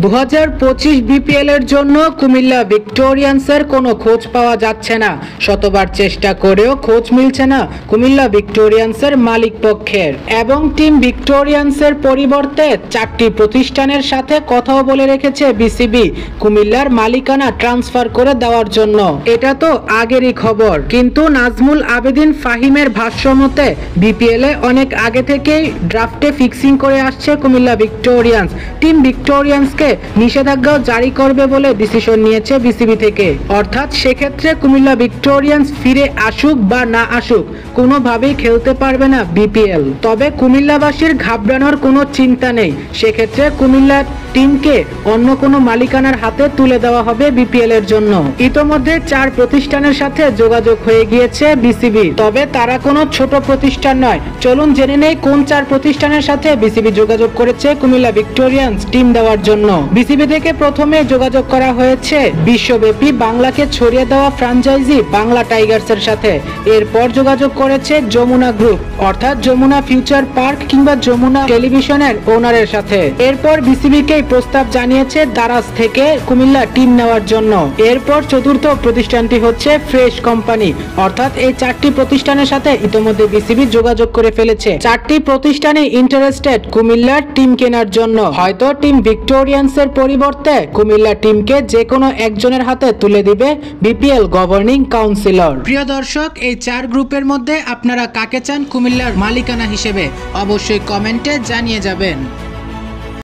2025 BPL এর জন্য কুমিল্লা ভিক্টোরিয়ান্সের কোনো খোঁজ পাওয়া যাচ্ছে না। শতবার চেষ্টা করেও খোঁজ মিলছে না কুমিল্লা ভিক্টোরিয়ান্সের মালিক পক্ষের, এবং টিম ভিক্টোরিয়ান্সের পরিবর্তে 4টি প্রতিষ্ঠানের সাথে কথাও বলে রেখেছে বিসিবি কুমিল্লার মালিকানা ট্রান্সফার করে দেওয়ার জন্য। এটা তো আগেরই খবর, কিন্তু নাজমুল আবেদিন ফাহিমের ভাষ্যমতে বিপিএল এ অনেক আগে থেকেই ড্রাফটে ফিক্সিং করে আসছে কুমিল্লা ভিক্টোরিয়ান্স। টিম ভিক্টোরিয়ান্সকে নিষেধাজ্ঞাও জারি করবে বলে ডিসিশন নিয়েছে বিসিবি থেকে। অর্থাৎ সেক্ষেত্রে কুমিল্লা ভিক্টোরিয়ান্স ফিরে আসুক বা না আসুক, কোনোভাবেই খেলতে পারবে না বিপিএল। তবে কুমিল্লাবাসীর ঘাবড়ানোর কোনো চিন্তা নেই, সেক্ষেত্রে কুমিল্লা টিমকে অন্য কোনো মালিকানার হাতে তুলে দেওয়া হবে বিপিএল এর জন্য। ইতোমধ্যে 4 প্রতিষ্ঠানের সাথে যোগাযোগ হয়ে গিয়েছে বিসিবি, তবে তারা কোনো ছোট প্রতিষ্ঠান নয়। চলুন জেনে নেই কোন 4 প্রতিষ্ঠানের সাথে বিসিবি যোগাযোগ করেছে কুমিল্লা ভিক্টোরিয়ান্স টিম দেওয়ার জন্য। বিসিবি থেকে প্রথমে যোগাযোগ করা হয়েছে বিশ্বব্যাপী বাংলাকে ছড়িয়ে দেওয়া ফ্র্যাঞ্চাইজি বাংলা টাইগার্সের সাথে। এরপর যোগাযোগ করেছে যমুনা গ্রুপ, অর্থাৎ যমুনা ফিউচার পার্ক কিংবা যমুনা টেলিভিশনের ওনারের সাথে। এরপর বিসিবিকে প্রস্তাব জানিয়েছে দারাজ থেকে কুমিল্লা টিম নেওয়ার জন্য। এরপর চতুর্থ প্রতিষ্ঠানটি হচ্ছে ফ্রেশ কোম্পানি, অর্থাৎ এই 4টি প্রতিষ্ঠানের সাথে ইতিমধ্যে বিসিবি যোগাযোগ করে ফেলেছে। 4টি প্রতিষ্ঠানই ইন্টারেস্টেড কুমিল্লার টিম কেনার জন্য। হয়তো টিম ভিক্টোরিয়ান্সের পরিবর্তে কুমিল্লা টিমকে যে কোনো একজনের হাতে তুলে দিবে বিপিএল গভর্নিং কাউন্সিলর। প্রিয় দর্শক, এই 4 গ্রুপের মধ্যে আপনারা কাকে চান কুমিল্লার মালিকানা হিসেবে অবশ্যই কমেন্টে জানিয়ে যাবেন।